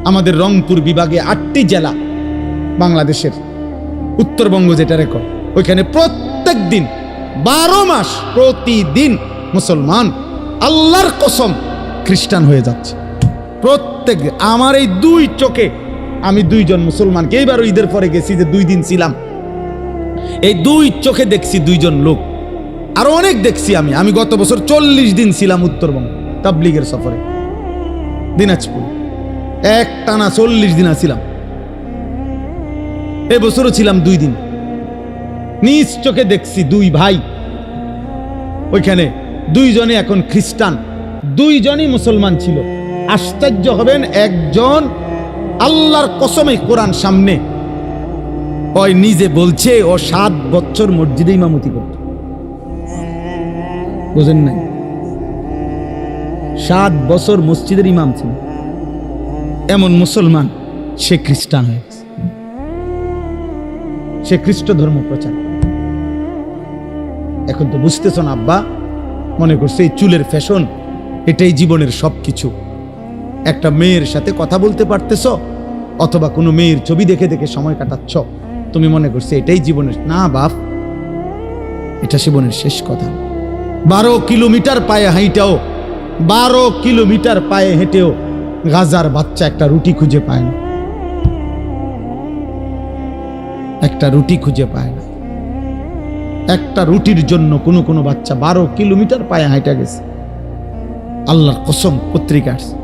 আমাদের রংপুর বিভাগে 8টি জেলা বাংলাদেশের, উত্তরবঙ্গ যেটা রেকর্ড, ওইখানে প্রত্যেক দিন 12 মাস প্রতিদিন মুসলমান আল্লাহর কসম খ্রিস্টান হয়ে যাচ্ছে। প্রত্যেক, আমার এই 2 চোখে আমি 2 জন মুসলমানকে, এইবার ঈদের পরে গেছি যে 2 দিন ছিলাম, এই 2 চোখে দেখছি 2 জন লোক। আরো অনেক দেখছি আমি গত বছর 40 দিন ছিলাম উত্তরবঙ্গ তাবলীগের সফরে, দিনাজপুর একটানা 40 দিন ছিলাম। এবছরও ছিলাম 2 দিন। নিজ চোখে দেখছি 2 ভাই, ওইখানে 2 জনে এখন খ্রিস্টান, 2 জনই মুসলমান ছিল। আশ্চর্য হবেন, একজন আল্লাহর কসমে কোরআন সামনে ওই নিজে বলছে ও 7 বছর মসজিদে ইমামতি করত। বুঝেন নাই? 7 বছর মসজিদের ইমাম ছিল। এমন মুসলমান সে খ্রিস্টান হয়ে গেছে, সে খ্রিস্ট ধর্ম প্রচার। এখন তো বুঝতেছ না আব্বা, মনে করছে এই চুলের ফ্যাশন এটাই জীবনের সবকিছু। একটা মেয়ের সাথে কথা বলতে পারতেছ অথবা কোনো মেয়ের ছবি দেখে দেখে সময় কাটাচ্ছ, তুমি মনে করছে এটাই জীবনের। না বাপ, এটা জীবনের শেষ কথা। 12 কিলোমিটার পায়ে হাঁটাও, 12 কিলোমিটার পায়ে হেঁটেও গাজার বাচ্চা একটা রুটি খুঁজে পায় না, একটা রুটি খুঁজে পায় না। একটা রুটির জন্য কোনো বাচ্চা 12 কিলোমিটার পায়ে হাঁটা গেছে। আল্লাহর কসম, পত্রিকা আসছে।